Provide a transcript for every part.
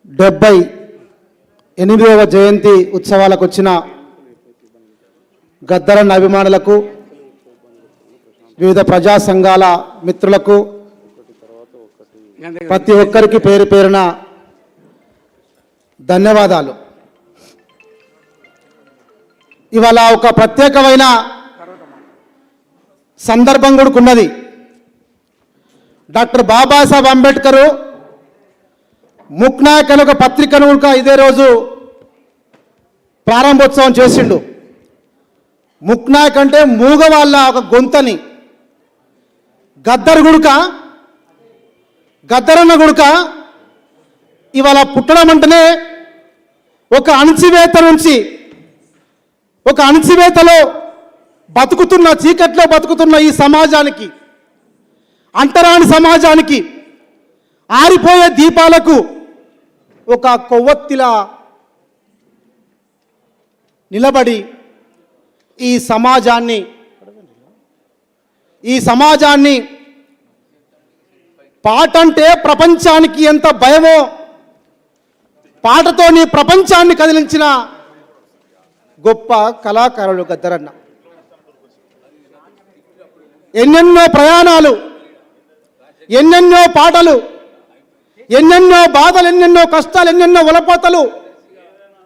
78వ జయంతి ఉత్సవాలకు వచ్చిన గద్దరన్న అభిమానులకు, వివిధ ప్రజా సంఘాల మిత్రులకు, ప్రతి ఒక్కరికి పేరు పేరున ధన్యవాదాలు. ఇవాళ ఒక ప్రత్యేకమైన సందర్భం కూడా ఉన్నది. డాక్టర్ బాబాసాహెబ్ అంబేద్కర్ ముక్నాయక్ అనే ఒక పత్రికను ఇదే రోజు ప్రారంభోత్సవం చేసిండు. ముక్నాయక్ అంటే మూగ వాళ్ళ ఒక గొంతని. గద్దరన్న గుడుక ఇవాళ పుట్టడం అంటేనే ఒక అణచివేత నుంచి, ఒక అణచివేతలో బతుకుతున్న, చీకట్లో బతుకుతున్న ఈ సమాజానికి, అంటరాని సమాజానికి, ఆరిపోయే దీపాలకు ఒక కొవ్వొత్తిలా నిలబడి ఈ సమాజాన్ని పాట అంటే ప్రపంచానికి ఎంత భయమో, పాటతో నీ ప్రపంచాన్ని కదిలించిన గొప్ప కళాకారుడు గద్దరన్న. ఎన్నెన్నో ప్రయాణాలు, ఎన్నెన్నో పాటలు, ఎన్నెన్నో బాధలు, ఎన్నెన్నో కష్టాలు, ఎన్నెన్నో ఉలపోతలు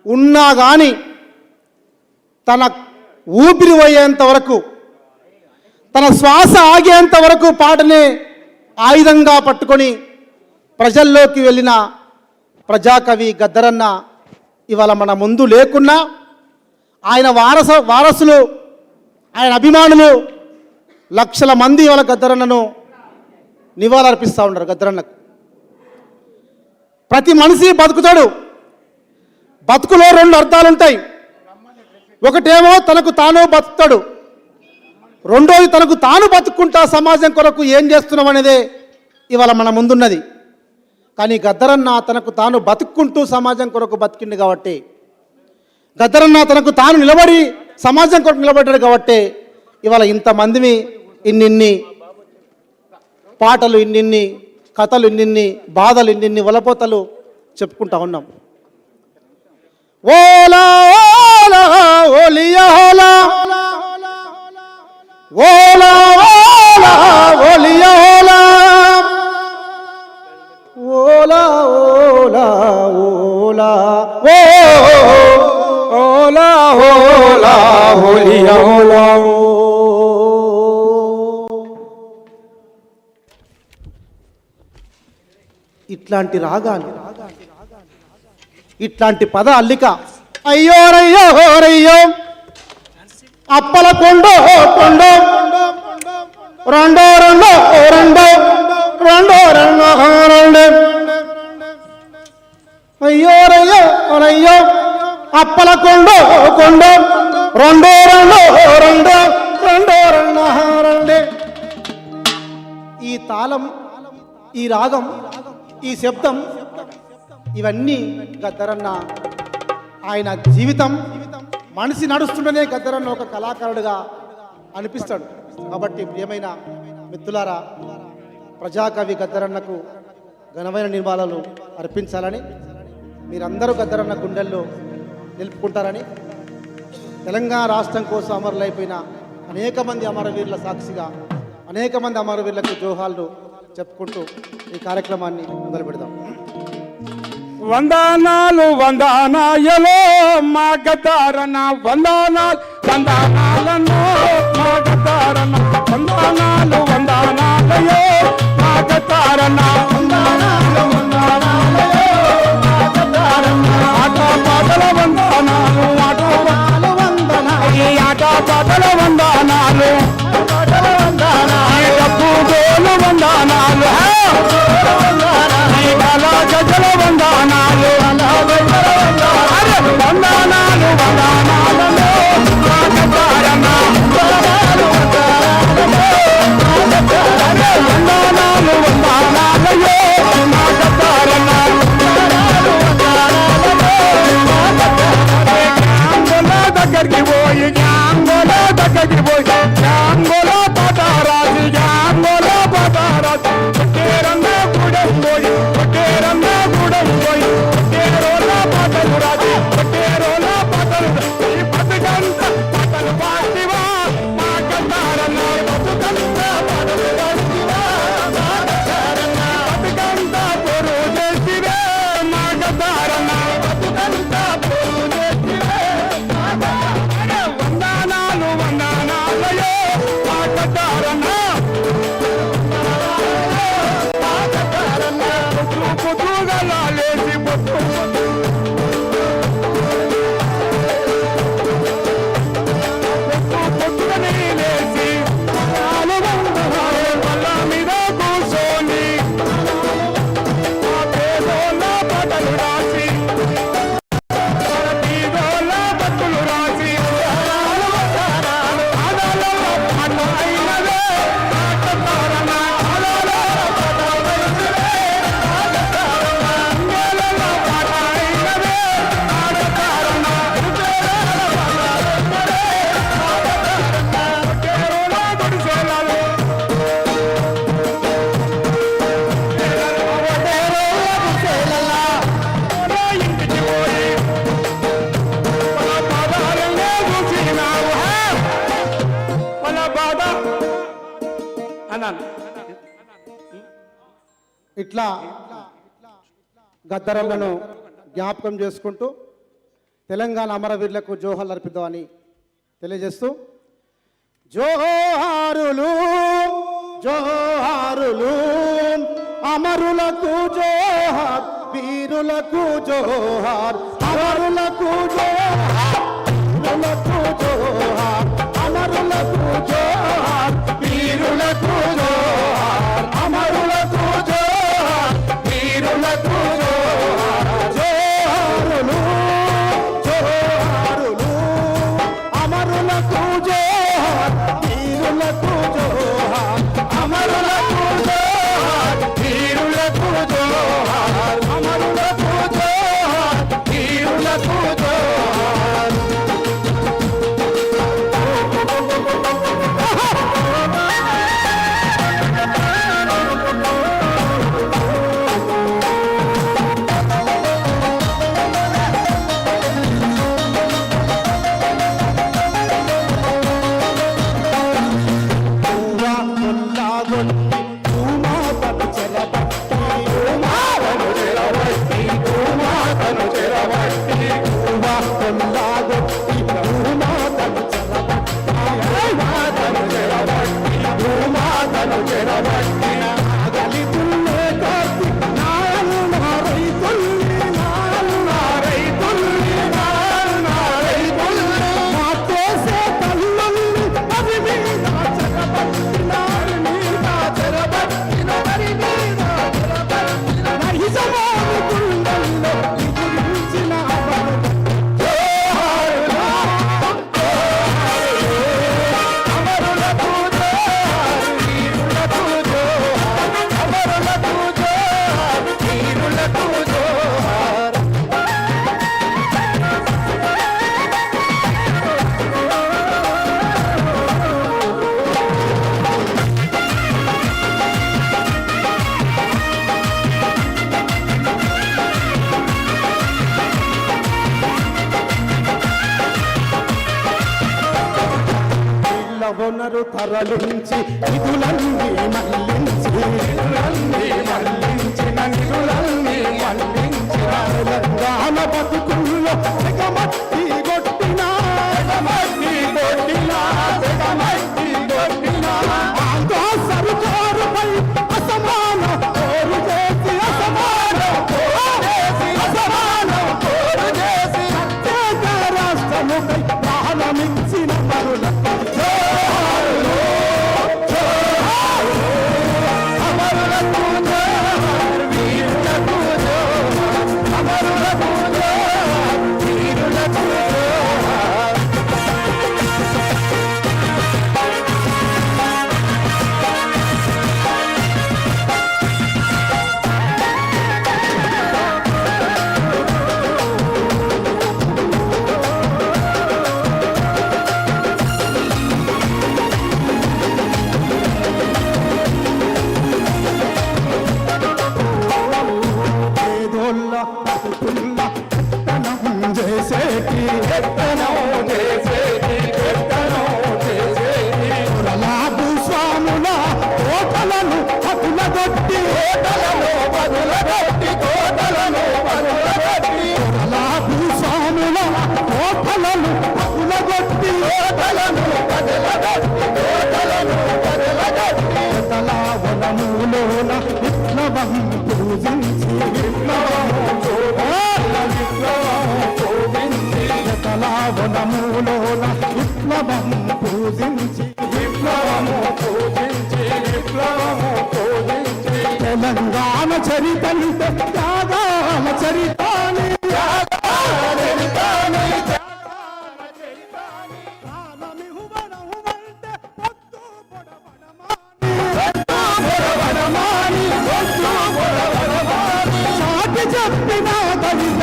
ఉన్నా కానీ తన ఊపిరి పోయేంత వరకు, తన శ్వాస ఆగేంత వరకు పాటనే ఆయుధంగా పట్టుకొని ప్రజల్లోకి వెళ్ళిన ప్రజాకవి గద్దరన్న ఇవాళ మన ముందు లేకున్నా ఆయన వారసులు, ఆయన అభిమానులు లక్షల మంది ఇవాళ గద్దరన్నను నివాళులర్పిస్తూ ఉన్నారు. గద్దరన్నకు ప్రతి మనిషి బతుకుతాడు. బతుకులో రెండు అర్థాలు ఉంటాయి. ఒకటేమో తనకు తాను బతుకుతాడు, రెండోది తనకు తాను బతుక్కుంటా సమాజం కొరకు ఏం చేస్తున్నాం అనేదే ఇవాళ మన ముందున్నది. కానీ గద్దరన్న తనకు తాను బతుక్కుంటూ సమాజం కొరకు బతికిండు కాబట్టి, గద్దరన్న తనకు తాను నిలబడి సమాజం కొరకు నిలబడ్డాడు కాబట్టి ఇవాళ ఇంతమందిని, ఇన్నిన్ని పాటలు, ఇన్నిన్ని కథలు, ఇన్నిన్ని బాధలు, ఇన్నిన్ని వలపోతలు చెప్పుకుంటా ఉన్నాం. ఓలా ఓలా ఓలియా ఓలా, ఓలా ఓలా ఓలియా ఓలా, ఓలా ఓలా ఓలా ఓలా ఓలా ఓలియా ఓలా. ఇట్లాంటి రాగాలు, ఇట్లాంటి పద అల్లిక. అయ్యో రయ్యో రయ్యో అప్పల కొండో కొండో, రెండో రెండో రెండో రెండో రెండో రెండు, అయ్యో రయ్యో రయ్యో అప్పల కొండో కొండో, రెండో రెండో రెండో రెండో రెండో రెండు. ఈ తాళం, ఈ రాగం, ఈ శబ్దం, ఇవన్నీ గద్దరన్న ఆయన జీవితం. మనిషి నడుస్తుండనే గద్దరన్న ఒక కళాకారుడుగా అనిపిస్తాడు. కాబట్టి ప్రియమైన మిత్రులారా, ప్రజాకవి గద్దరన్నకు ఘనమైన నివాళులు అర్పించాలని, మీరందరూ గద్దరన్న గుండెల్లో నిలుపుకుంటారని, తెలంగాణ రాష్ట్రం కోసం అమరులైపోయిన అనేక మంది అమరవీరుల సాక్షిగా అనేక మంది అమరవీరులకు జోహార్లు చెప్పుకుంటూ ఈ కార్యక్రమాన్ని మొదలు పెడదాం. వందనాలు వందనాయలో మా గద్దరన్న, వందనాలు వందనాలను మా గద్దరన్న, వందనాలు వందనాలయో మా గద్దరన్న, వందనాలు వందనాలయో మా గద్దరన్న. ఆట పాటల వందనాలు, ఆట పాటల వందనాలు, ఆట పాటల వందనాలు, డబ్బు డోలు వందనాలు, గజల వందనాలు, వందనాలు వందనాలలో మా గద్దరన్న, వందనాలు వందనాలయో ఇట్లా గద్దరలను జ్ఞాపకం చేసుకుంటూ తెలంగాణ అమరవీరులకు జోహార్లు అర్పిద్దామని తెలియజేస్తూ జోహారులు జోహారులు అమరులకు జోహార్ వీరులకు జోహార్ అమరులకు జోహార్ వీరులకు జోహార్ అమరులకు జోహార్ వీరులకు జోహార్ అమరులకు జోహార్ వీరులకు జోహార్ జోహారులు జోహారులు అమరులకు జోహార్ వీరులకు జోహార్ అమరులకు జోహార్ వీరులకు జోహార్ అమరులకు జోహార్ వీరులకు జోహార్ వనరు తరలించి నిధులన్నీ మళ్లించి నిధులన్నీ మళ్లించిన తెలంగాణ బతుకుల్లో తెగమట్టి కొట్టిన ఆంధ్ర సర్కారుపై అసమాన పోరు చేసి ప్రత్యేక రాష్ట్రముపై ప్రాణమిచ్చిన మరుల భూస్వాముల కోటలను పగులగొట్టి భూస్వాముల కోటలను పగులగొట్టి వనములోన విప్లవం పూజించి వనములోన విప్లవం పూజించి తెలంగాణ చరితంటే త్యాగాల చరితాని చాటి చెప్పిన దళిత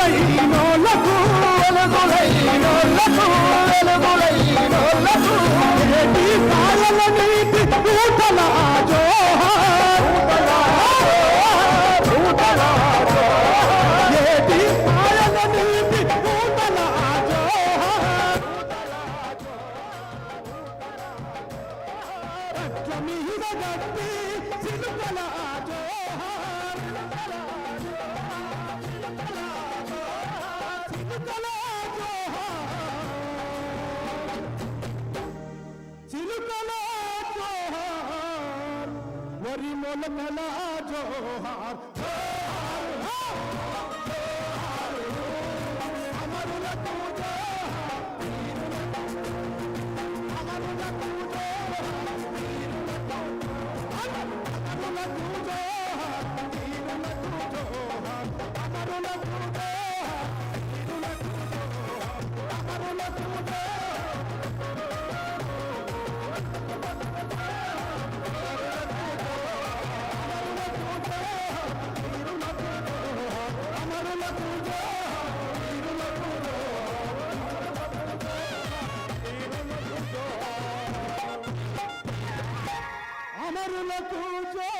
వెలుగులైనోళ్ళకు వెలుగులైనోళ్ళకు వెలుగులైనోళ్ళకు ఏటి కాయల నీటి ఊటల జోహార్ ఏటి కాయల నీటి ఊటల జోహార్ రట్ల మీద గట్టి చిలుకల జోహార్ చిలుకల జోహార్ వరి మొలకల జోహార్ అమరులకు అమరులకు జోహార్